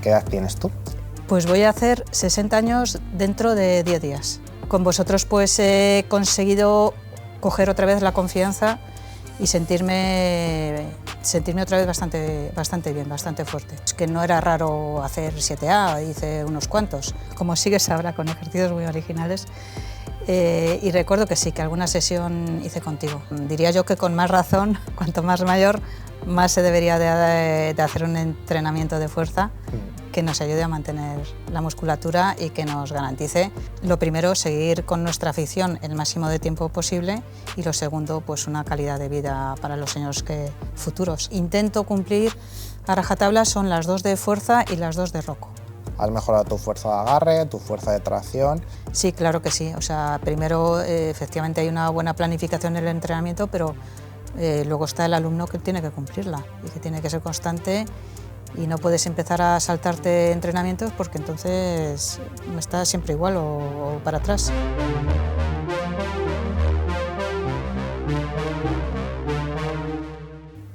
¿Qué edad tienes tú? Pues voy a hacer 60 años dentro de 10 días. Con vosotros pues he conseguido coger otra vez la confianza y sentirme otra vez bastante bien, bastante fuerte. Es que no era raro hacer 7A, hice unos cuantos, como sigues ahora, con ejercicios muy originales. Y recuerdo que sí, que alguna sesión hice contigo. Diría yo que con más razón, cuanto más mayor, más se debería de hacer un entrenamiento de fuerza que nos ayude a mantener la musculatura y que nos garantice, lo primero, seguir con nuestra afición el máximo de tiempo posible, y lo segundo, pues una calidad de vida para los años futuros. Intento cumplir a rajatabla, son las 2 de fuerza y las 2 de roco. ¿Has mejorado tu fuerza de agarre, tu fuerza de tracción? Sí, claro que sí. O sea, primero, efectivamente hay una buena planificación en el entrenamiento, pero luego está el alumno que tiene que cumplirla y que tiene que ser constante, y no puedes empezar a saltarte entrenamientos porque entonces estás siempre igual o para atrás.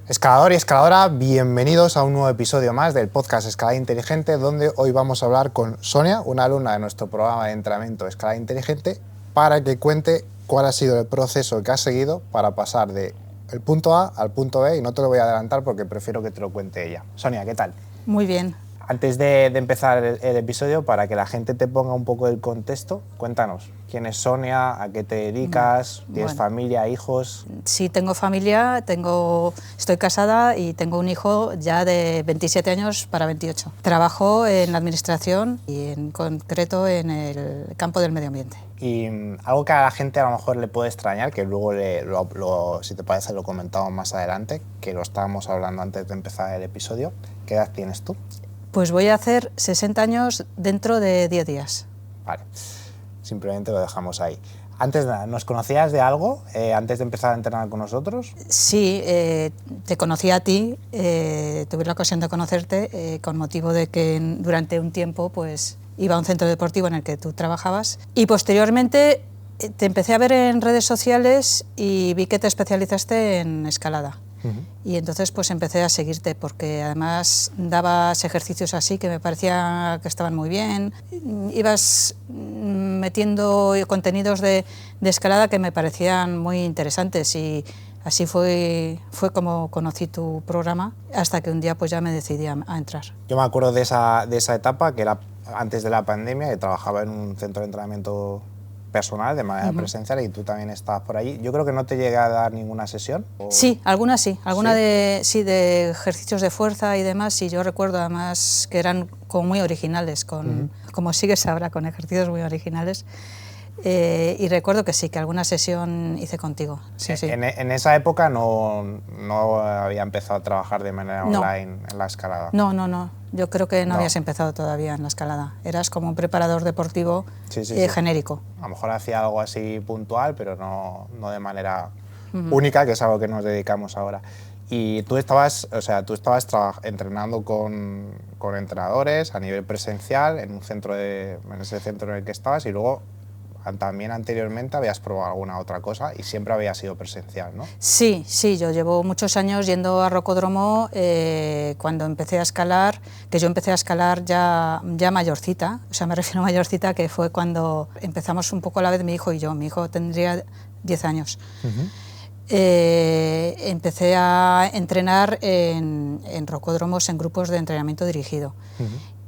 Escalador y escaladora, bienvenidos a un nuevo episodio más del podcast Escalada Inteligente, donde hoy vamos a hablar con Sonia, una alumna de nuestro programa de entrenamiento Escalada Inteligente, para que cuente cuál ha sido el proceso que has seguido para pasar del punto A al punto B, y no te lo voy a adelantar porque prefiero que te lo cuente ella. Sonia, ¿qué tal? Muy bien. Antes de empezar el episodio, para que la gente te ponga un poco el contexto, cuéntanos, ¿quién es Sonia? ¿A qué te dedicas? ¿Tienes familia, hijos? Sí, tengo familia, estoy casada y tengo un hijo ya de 27 años para 28. Trabajo en la administración y en concreto en el campo del medio ambiente. Y algo que a la gente a lo mejor le puede extrañar, que luego, si te parece, lo comentamos más adelante, que lo estábamos hablando antes de empezar el episodio. ¿Qué edad tienes tú? Pues voy a hacer 60 años dentro de 10 días. Vale, simplemente lo dejamos ahí. Antes de nada, ¿nos conocías de algo antes de empezar a entrenar con nosotros? Sí, te conocí a ti, tuve la ocasión de conocerte con motivo de que durante un tiempo pues, iba a un centro deportivo en el que tú trabajabas, y posteriormente te empecé a ver en redes sociales y vi que te especializaste en escalada. Y entonces pues empecé a seguirte porque además dabas ejercicios así que me parecía que estaban muy bien, ibas metiendo contenidos de escalada que me parecían muy interesantes, y así fue como conocí tu programa, hasta que un día pues ya me decidí a entrar. Yo me acuerdo de esa etapa, que era antes de la pandemia, que trabajaba en un centro de entrenamiento personal de manera presencial, y tú también estabas por allí. Yo creo que no te llegué a dar ninguna sesión. Sí, alguna sí, de ejercicios de fuerza y demás, y yo recuerdo además que eran como muy originales, como sigues ahora, con ejercicios muy originales. Y recuerdo que sí, que alguna sesión hice contigo. Sí. En esa época no había empezado a trabajar de manera online en la escalada. No. Yo creo que no habías empezado todavía en la escalada. Eras como un preparador deportivo genérico. A lo mejor hacía algo así puntual, pero no de manera única, que es algo que nos dedicamos ahora. Y tú estabas entrenando con entrenadores a nivel presencial en ese centro en el que estabas, y luego también anteriormente habías probado alguna otra cosa y siempre había sido presencial, ¿no? Sí, yo llevo muchos años yendo a rocódromo. Cuando empecé a escalar, que yo empecé a escalar ya mayorcita, o sea, me refiero a mayorcita, que fue cuando empezamos un poco a la vez mi hijo y yo. Mi hijo tendría 10 años. Empecé a entrenar en rocódromos, en grupos de entrenamiento dirigido.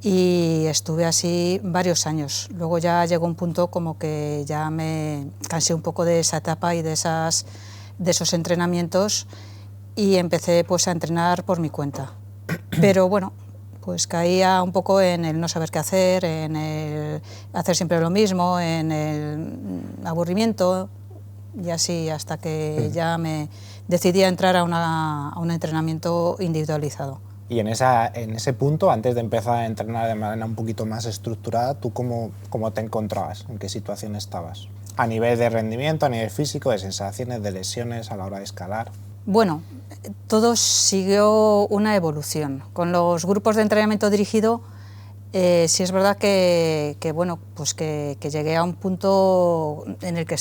Y estuve así varios años. Luego ya llegó un punto como que ya me cansé un poco de esa etapa y de esos entrenamientos, y empecé pues a entrenar por mi cuenta. Pero bueno, pues caía un poco en el no saber qué hacer, en el hacer siempre lo mismo, en el aburrimiento, y así hasta que ya me decidí a entrar a un entrenamiento individualizado. Y en ese punto, antes de empezar a entrenar de manera un poquito más estructurada, ¿tú cómo te encontrabas? ¿En qué situación estabas? A nivel de rendimiento, a nivel físico, de sensaciones, de lesiones a la hora de escalar. Bueno, todo siguió una evolución. Con los grupos de entrenamiento dirigido Sí es verdad bueno, pues que llegué a un punto en el que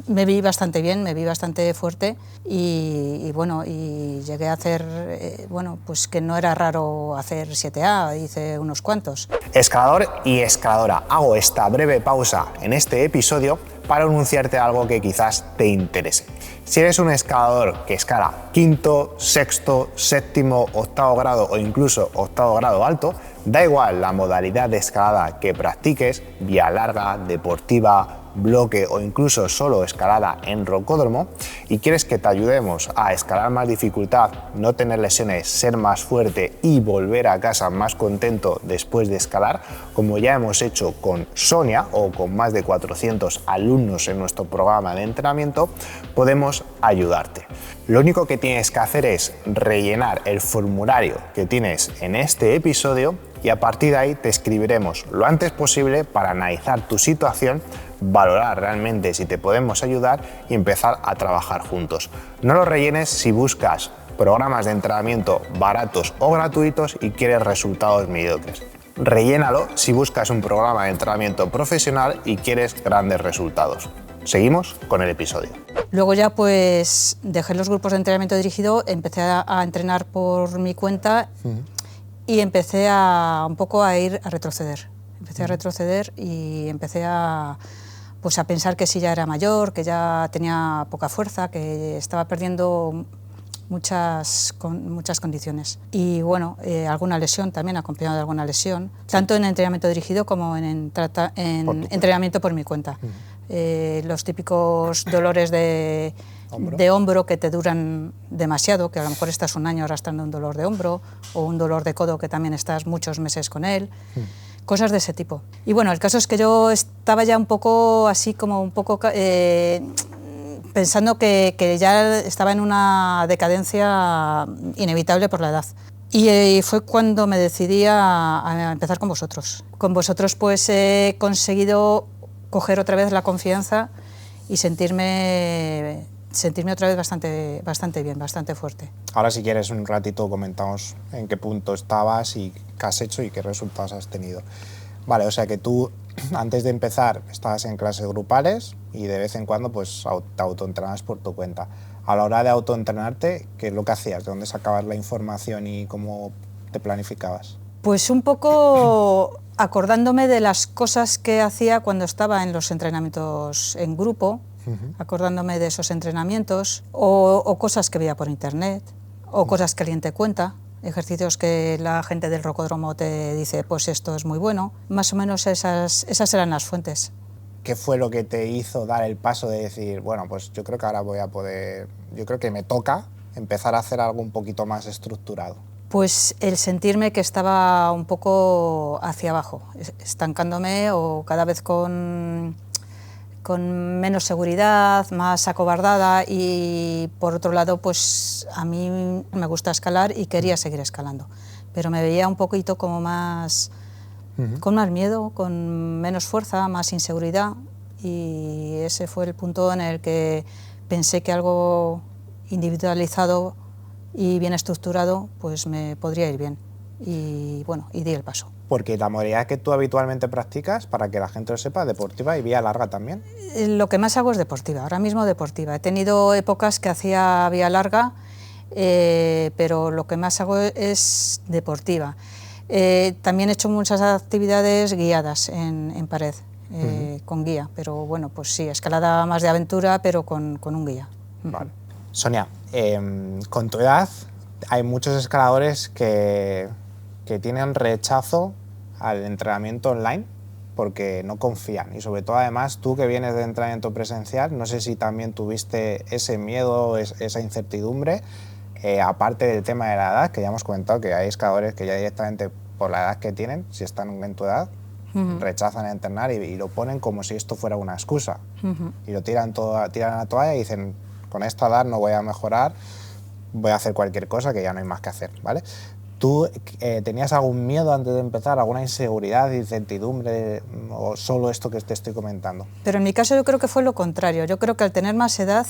me vi bastante bien, me vi bastante fuerte y bueno, y llegué a hacer, bueno, pues que no era raro hacer 7A, hice unos cuantos. Escalador y escaladora, hago esta breve pausa en este episodio para anunciarte algo que quizás te interese. Si eres un escalador que escala quinto, sexto, séptimo, octavo grado o incluso octavo grado alto, da igual la modalidad de escalada que practiques, vía larga, deportiva, bloque o incluso solo escalada en rocódromo, y quieres que te ayudemos a escalar más dificultad, no tener lesiones, ser más fuerte y volver a casa más contento después de escalar, como ya hemos hecho con Sonia o con más de 400 alumnos en nuestro programa de entrenamiento, podemos ayudarte. Lo único que tienes que hacer es rellenar el formulario que tienes en este episodio y a partir de ahí te escribiremos lo antes posible para analizar tu situación, valorar realmente si te podemos ayudar y empezar a trabajar juntos. No lo rellenes si buscas programas de entrenamiento baratos o gratuitos y quieres resultados mediocres. Rellénalo si buscas un programa de entrenamiento profesional y quieres grandes resultados. Seguimos con el episodio. Luego ya pues dejé los grupos de entrenamiento dirigido, empecé a entrenar por mi cuenta y empecé un poco a retroceder. Empecé a retroceder y empecé a pensar que sí, ya era mayor, que ya tenía poca fuerza, que estaba perdiendo muchas condiciones. Y bueno, alguna lesión también, acompañado de alguna lesión, tanto en entrenamiento dirigido como en entrenamiento por mi cuenta. Los típicos dolores de hombro que te duran demasiado, que a lo mejor estás un año arrastrando un dolor de hombro, o un dolor de codo que también estás muchos meses con él. Cosas de ese tipo. Y bueno, el caso es que yo estaba ya un poco así como pensando que ya estaba en una decadencia inevitable por la edad. Y fue cuando me decidí a empezar con vosotros. Con vosotros pues he conseguido coger otra vez la confianza y sentirme otra vez bastante bien, bastante fuerte. Ahora si quieres un ratito comentamos en qué punto estabas y qué has hecho y qué resultados has tenido. Vale, o sea que tú antes de empezar estabas en clases grupales y de vez en cuando pues te autoentrenabas por tu cuenta. A la hora de autoentrenarte, ¿qué es lo que hacías? ¿De dónde sacabas la información y cómo te planificabas? Pues un poco acordándome de las cosas que hacía cuando estaba en los entrenamientos en grupo, acordándome de esos entrenamientos o cosas que veía por internet o cosas que alguien te cuenta, ejercicios que la gente del rocódromo te dice, pues esto es muy bueno. Más o menos esas eran las fuentes. ¿Qué fue lo que te hizo dar el paso de decir, bueno, pues yo creo que ahora yo creo que me toca empezar a hacer algo un poquito más estructurado? Pues el sentirme que estaba un poco hacia abajo, estancándome o cada vez con menos seguridad, más acobardada y por otro lado pues a mí me gusta escalar y quería seguir escalando, pero me veía un poquito como más, con más miedo, con menos fuerza, más inseguridad y ese fue el punto en el que pensé que algo individualizado y bien estructurado pues me podría ir bien y bueno, y di el paso. Porque la modalidad que tú habitualmente practicas, para que la gente lo sepa, deportiva y vía larga también. Lo que más hago es deportiva, ahora mismo deportiva. He tenido épocas que hacía vía larga, pero lo que más hago es deportiva. También he hecho muchas actividades guiadas en pared, con guía, pero bueno, pues sí, escalada más de aventura, pero con un guía. Vale. Sonia, con tu edad hay muchos escaladores que tienen rechazo al entrenamiento online porque no confían y sobre todo además tú que vienes de entrenamiento presencial, no sé si también tuviste ese miedo, esa incertidumbre, aparte del tema de la edad, que ya hemos comentado que hay escaladores que ya directamente por la edad que tienen, si están en tu edad, rechazan entrenar y lo ponen como si esto fuera una excusa y lo tiran a la toalla y dicen, con esta edad no voy a mejorar, voy a hacer cualquier cosa que ya no hay más que hacer, ¿vale? ¿Tú tenías algún miedo antes de empezar, alguna inseguridad, incertidumbre o solo esto que te estoy comentando? Pero en mi caso yo creo que fue lo contrario. Yo creo que al tener más edad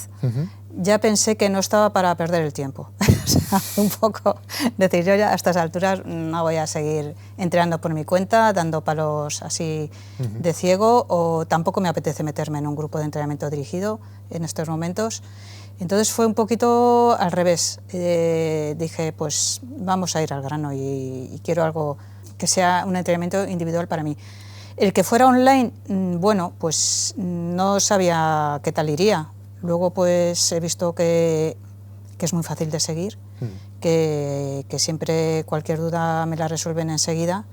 ya pensé que no estaba para perder el tiempo. O sea, un poco decir, yo ya a estas alturas no voy a seguir entrenando por mi cuenta, dando palos así de ciego, o tampoco me apetece meterme en un grupo de entrenamiento dirigido en estos momentos. Entonces fue un poquito al revés. Dije, pues vamos a ir al grano y quiero algo que sea un entrenamiento individual para mí. El que fuera online, bueno, pues no sabía qué tal iría. Luego pues he visto que es muy fácil de seguir, que siempre cualquier duda me la resuelven enseguida,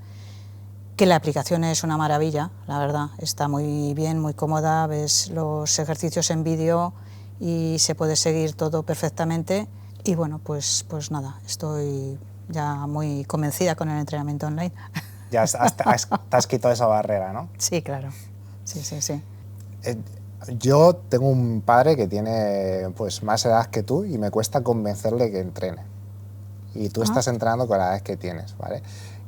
que la aplicación es una maravilla, la verdad, está muy bien, muy cómoda, ves los ejercicios en vídeo y se puede seguir todo perfectamente. Y bueno, pues nada, estoy ya muy convencida con el entrenamiento online. Ya te has quitado esa barrera, ¿no? Sí, claro, sí. Yo tengo un padre que tiene pues más edad que tú y me cuesta convencerle que entrene. Y tú estás entrenando con la edad que tienes, ¿vale?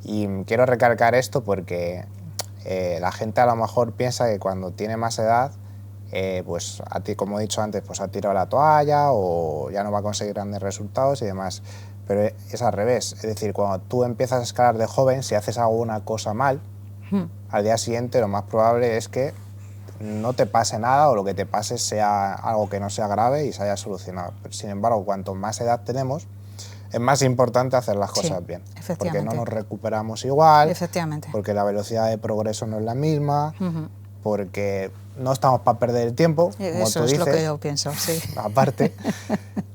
Y quiero recalcar esto porque la gente a lo mejor piensa que cuando tiene más edad, pues a ti, como he dicho antes, pues ha tirado la toalla o ya no va a conseguir grandes resultados y demás. Pero es al revés, es decir, cuando tú empiezas a escalar de joven, si haces alguna cosa mal, al día siguiente lo más probable es que no te pase nada o lo que te pase sea algo que no sea grave y se haya solucionado. Pero, sin embargo, cuanto más edad tenemos, es más importante hacer las cosas bien, porque no nos recuperamos igual, porque la velocidad de progreso no es la misma, porque no estamos para perder el tiempo, como eso tú dices, es lo que yo pienso, sí. Aparte.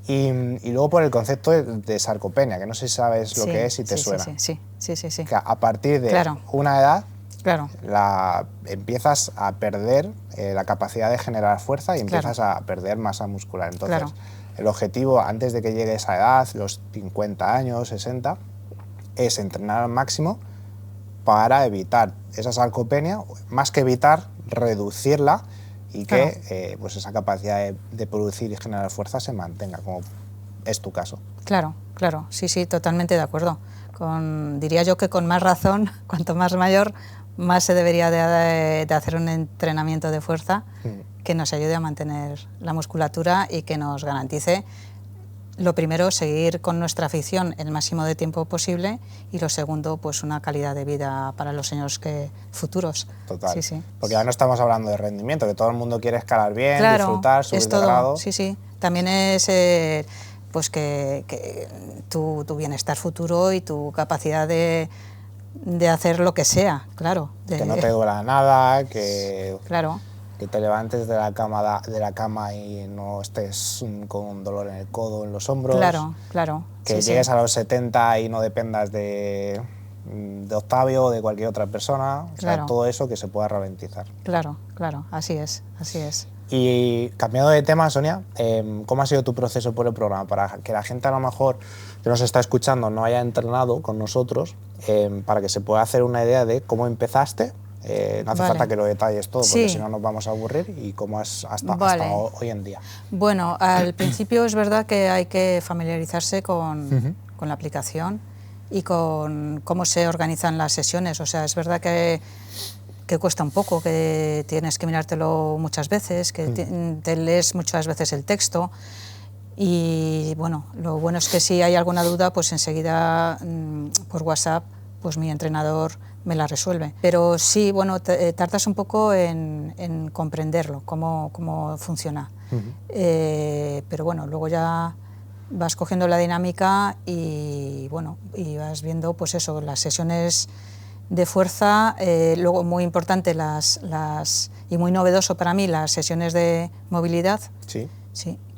Y luego por el concepto de sarcopenia, que no sé si sabes lo que es y te suena. Sí. Que a partir de una edad empiezas a perder la capacidad de generar fuerza y empiezas a perder masa muscular. Entonces, el objetivo antes de que llegue esa edad, los 50 años, 60, es entrenar al máximo para evitar esa sarcopenia, más que evitar, reducirla y que pues esa capacidad de producir y generar fuerza se mantenga, como es tu caso. Claro, sí, totalmente de acuerdo. Diría yo que con más razón, cuanto más mayor, más se debería de hacer un entrenamiento de fuerza que nos ayude a mantener la musculatura y que nos garantice, lo primero, seguir con nuestra afición el máximo de tiempo posible y lo segundo, pues una calidad de vida para los años futuros. Total, porque ya no estamos hablando de rendimiento, que todo el mundo quiere escalar bien, disfrutar, subir de grado. Sí. También es pues que tu bienestar futuro y tu capacidad de hacer lo que sea, claro. Que no te duela nada, que te levantes de la cama y no estés con un dolor en el codo, en los hombros. Claro. Que llegues a los 70 y no dependas de Octavio o de cualquier otra persona. O sea, todo eso que se pueda ralentizar. Claro, así es. Y cambiando de tema, Sonia, ¿cómo ha sido tu proceso por el programa? Para que la gente a lo mejor que nos está escuchando no haya entrenado con nosotros, para que se pueda hacer una idea de cómo empezaste. No hace falta que lo detalles todo, porque si no nos vamos a aburrir, y cómo es hasta hoy en día. Bueno, al principio es verdad que hay que familiarizarse con la aplicación y con cómo se organizan las sesiones. O sea, es verdad que cuesta un poco, que tienes que mirártelo muchas veces, que te lees muchas veces el texto. Y bueno, lo bueno es que si hay alguna duda, pues enseguida por WhatsApp, pues mi entrenador me la resuelve. Pero sí, bueno, tardas un poco en comprenderlo, cómo funciona. Pero bueno, luego ya vas cogiendo la dinámica y bueno, y vas viendo pues eso, las sesiones de fuerza, luego muy importante y muy novedoso para mí las sesiones de movilidad. Sí,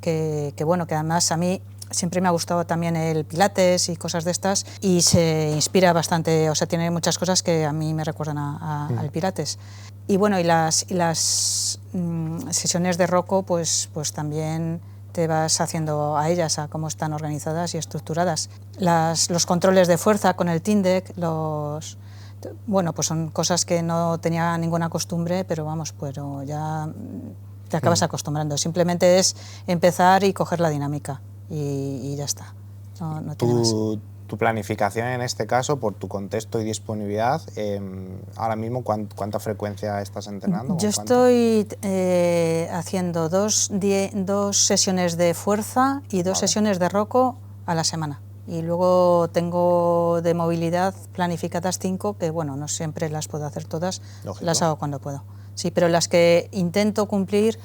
que bueno, que además a mí siempre me ha gustado también el pilates y cosas de estas, y se inspira bastante, o sea, tiene muchas cosas que a mí me recuerdan al pilates. Y bueno, y las sesiones de Rocco, pues también te vas haciendo a ellas, a cómo están organizadas y estructuradas. Los controles de fuerza con el Tyndek, bueno, pues son cosas que no tenía ninguna costumbre, pero vamos, pero ya te acabas acostumbrando. Simplemente es empezar y coger la dinámica y ya está. No tiene más. Tu planificación en este caso, por tu contexto y disponibilidad, ahora mismo, ¿cuánta frecuencia estás entrenando? Yo estoy haciendo dos sesiones de fuerza y dos sesiones de roco a la semana. Y luego tengo de movilidad planificadas 5, que bueno, no siempre las puedo hacer todas, Lógico. Las hago cuando puedo. Sí, pero las que intento cumplir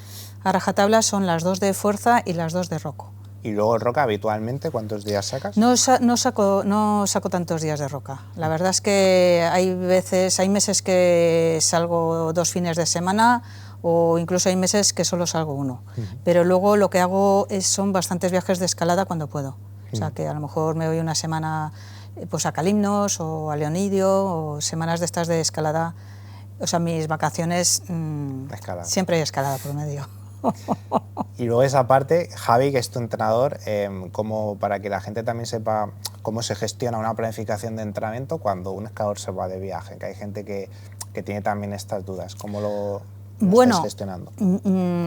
a rajatabla son las 2 de fuerza y las 2 de roco. ¿Y luego roca habitualmente cuántos días sacas? No saco tantos días de roca. La verdad es que hay meses que salgo 2 fines de semana o incluso hay meses que solo salgo 1. Pero luego lo que hago son bastantes viajes de escalada cuando puedo. O sea, que a lo mejor me voy una semana pues a Calimnos o a Leonidio o semanas de estas de escalada. O sea, mis vacaciones siempre hay escalada por medio. Y luego esa parte, Javi, que es tu entrenador, como para que la gente también sepa cómo se gestiona una planificación de entrenamiento cuando un escalador se va de viaje, que hay gente que tiene también estas dudas, ¿cómo lo estás gestionando?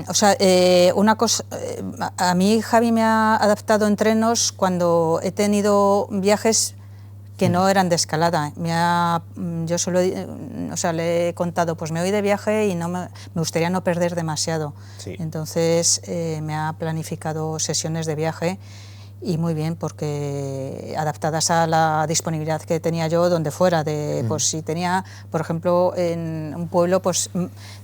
O sea, una cosa, a mí Javi me ha adaptado entrenos cuando he tenido viajes que no eran de escalada. Yo solo, o sea, le he contado, pues me voy de viaje y me gustaría no perder demasiado. Sí. Entonces me ha planificado sesiones de viaje y muy bien, porque adaptadas a la disponibilidad que tenía yo donde fuera. Pues si tenía, por ejemplo, en un pueblo, pues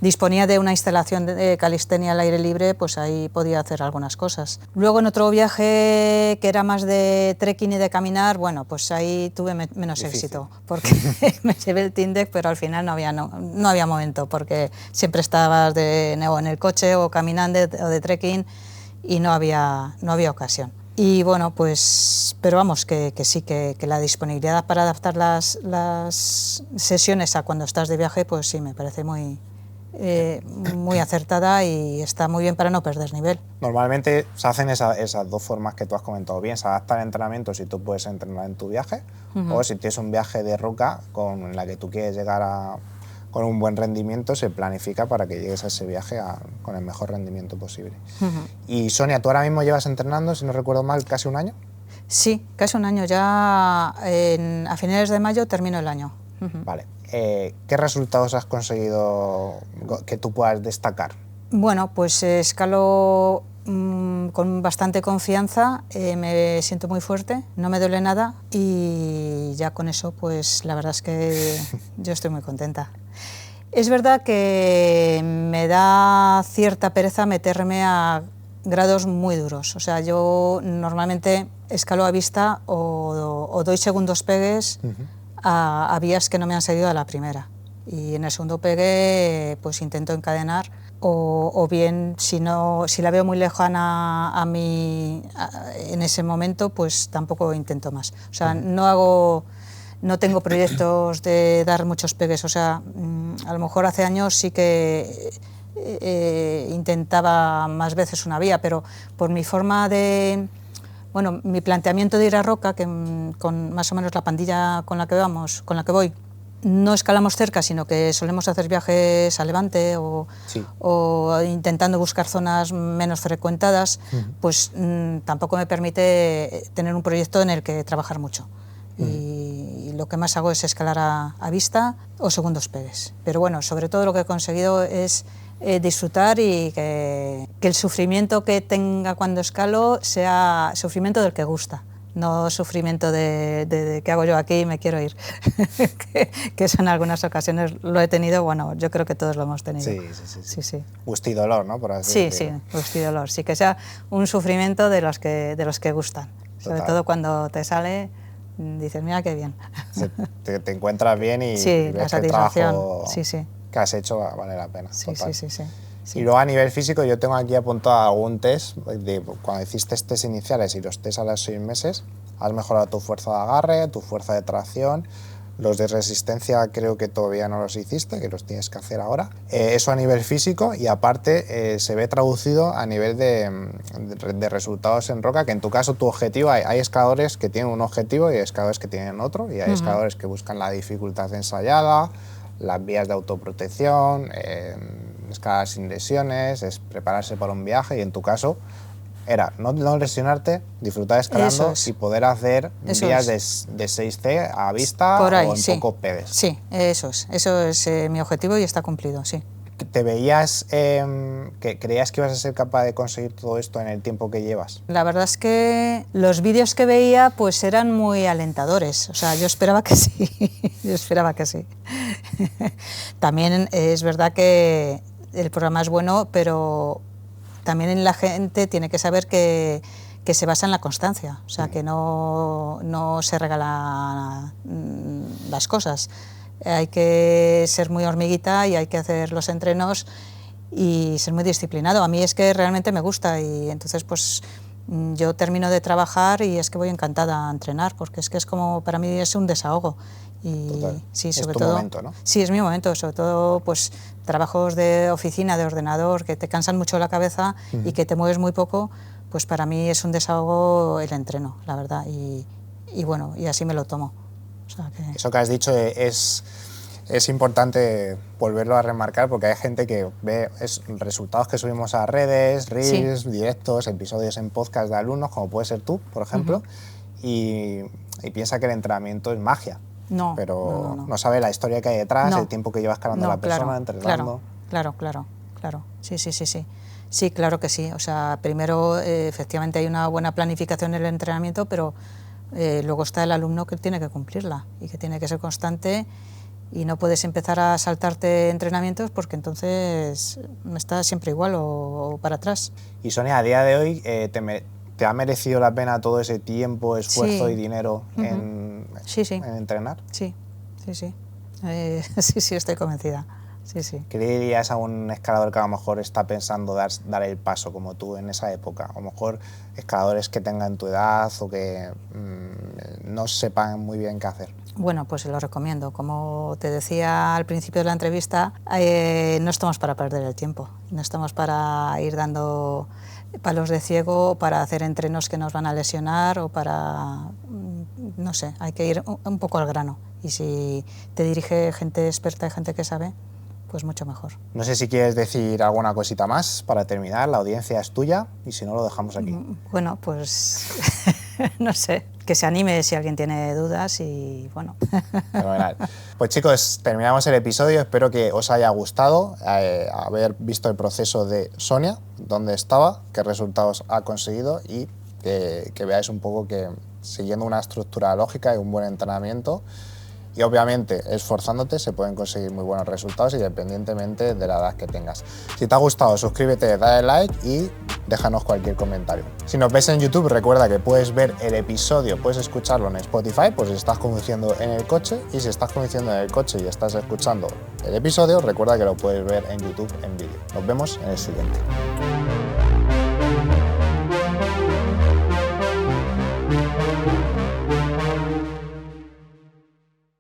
disponía de una instalación de calistenia al aire libre, pues ahí podía hacer algunas cosas. Luego en otro viaje que era más de trekking y de caminar, bueno, pues ahí tuve menos éxito, porque me llevé el team deck, pero al final no había momento, porque siempre estabas de nuevo en el coche o caminando o de trekking y no había ocasión. Y bueno, pues, pero vamos, que sí, que la disponibilidad para adaptar las sesiones a cuando estás de viaje, pues sí, me parece muy acertada y está muy bien para no perder nivel. Normalmente se hacen esas dos formas que tú has comentado bien, se adapta el entrenamiento si tú puedes entrenar en tu viaje, o si tienes un viaje de roca con la que tú quieres llegar con un buen rendimiento, se planifica para que llegues a ese viaje con el mejor rendimiento posible. Y Sonia, tú ahora mismo llevas entrenando, si no recuerdo mal, casi un año. Sí, casi un año, ya a finales de mayo termino el año. Vale. ¿Qué resultados has conseguido que tú puedas destacar? Bueno, pues escalo con bastante confianza, me siento muy fuerte, no me duele nada y ya con eso, pues la verdad es que yo estoy muy contenta. Es verdad que me da cierta pereza meterme a grados muy duros. O sea, yo normalmente escalo a vista o doy segundos pegues a vías que no me han salido a la primera. Y en el segundo pegue pues intento encadenar o bien si la veo muy lejana a mí en ese momento, pues tampoco intento más. O sea, no tengo proyectos de dar muchos pegues. O sea, a lo mejor hace años sí que intentaba más veces una vía, pero por mi forma de... Bueno, mi planteamiento de ir a roca, que con más o menos la pandilla con la que voy, no escalamos cerca, sino que solemos hacer viajes a Levante o intentando buscar zonas menos frecuentadas, pues tampoco me permite tener un proyecto en el que trabajar mucho. Y lo que más hago es escalar a vista o segundos pegues. Pero bueno, sobre todo lo que he conseguido es disfrutar y que el sufrimiento que tenga cuando escalo sea sufrimiento del que gusta, no sufrimiento de qué hago yo aquí y me quiero ir, que eso en algunas ocasiones lo he tenido, bueno, yo creo que todos lo hemos tenido. Sí. Gusto y dolor, ¿no? Por así decirlo. Sí, gusto y dolor, sí, que sea un sufrimiento de los que gustan. Total. Sobre todo cuando te sale, dices, mira qué bien. Te encuentras bien y ves que el trabajo que has hecho vale la pena. Sí. Y luego a nivel físico, yo tengo aquí apuntado algún test de cuando hiciste test iniciales y los test a los 6 meses, has mejorado tu fuerza de agarre, tu fuerza de tracción, los de resistencia creo que todavía no los hiciste, que los tienes que hacer ahora. Eso a nivel físico y aparte se ve traducido a nivel de resultados en roca, que en tu caso tu objetivo, hay escaladores que tienen un objetivo y hay escaladores que tienen otro, y hay escaladores que buscan la dificultad ensayada, las vías de autoprotección, escalar sin lesiones, es prepararse para un viaje y en tu caso era no lesionarte, disfrutar escalando Eso es. y poder hacer Eso vías es. de 6C a vista Por ahí, o en sí. pocos pedes. Sí, eso es mi objetivo y está cumplido, sí. ¿Te veías, que creías que ibas a ser capaz de conseguir todo esto en el tiempo que llevas? La verdad es que los vídeos que veía pues eran muy alentadores, o sea, yo esperaba que sí, yo esperaba que sí. También es verdad que el programa es bueno, pero también la gente tiene que saber que se basa en la constancia, o sea, que no se regalan las cosas. Hay que ser muy hormiguita y hay que hacer los entrenos y ser muy disciplinado. A mí es que realmente me gusta y entonces pues yo termino de trabajar y es que voy encantada a entrenar porque es que es como, para mí es un desahogo. Y Total. sí, sobre es tu todo, momento, ¿no? Sí, es mi momento, sobre todo pues trabajos de oficina, de ordenador, que te cansan mucho la cabeza y que te mueves muy poco, pues para mí es un desahogo el entreno, la verdad, y bueno, y así me lo tomo. O sea que... Eso que has dicho es importante volverlo a remarcar porque hay gente que ve resultados que subimos a redes, reels, directos, episodios en podcast de alumnos, como puede ser tú, por ejemplo, y piensa que el entrenamiento es magia. No, pero no sabe la historia que hay detrás, el tiempo que lleva escalando la persona, entrenando. Claro. Sí. Sí, claro que sí. O sea, primero, efectivamente hay una buena planificación en el entrenamiento, pero luego está el alumno que tiene que cumplirla y que tiene que ser constante y no puedes empezar a saltarte entrenamientos porque entonces estás siempre igual o para atrás. Y Sonia, a día de hoy, ¿te ha merecido la pena todo ese tiempo, esfuerzo y dinero en entrenar? Sí. Sí, estoy convencida. Sí. ¿Qué le dirías a un escalador que a lo mejor está pensando dar el paso como tú en esa época? A lo mejor escaladores que tengan tu edad o que no sepan muy bien qué hacer. Bueno, pues lo recomiendo. Como te decía al principio de la entrevista, no estamos para perder el tiempo, no estamos para ir dando palos de ciego, para hacer entrenos que nos van a lesionar o para, no sé, hay que ir un poco al grano. Y si te dirige gente experta y gente que sabe, pues mucho mejor. No sé si quieres decir alguna cosita más para terminar, la audiencia es tuya y si no lo dejamos aquí. Bueno, pues no sé, que se anime si alguien tiene dudas y bueno. Fenomenal. Pues chicos, terminamos el episodio, espero que os haya gustado haber visto el proceso de Sonia, dónde estaba, qué resultados ha conseguido y que veáis un poco que siguiendo una estructura lógica y un buen entrenamiento y obviamente esforzándote se pueden conseguir muy buenos resultados independientemente de la edad que tengas. Si te ha gustado, suscríbete, dale like y déjanos cualquier comentario. Si nos ves en YouTube, recuerda que puedes ver el episodio, puedes escucharlo en Spotify por si estás conduciendo en el coche y si estás conduciendo en el coche y estás escuchando el episodio, recuerda que lo puedes ver en YouTube en vídeo. Nos vemos en el siguiente.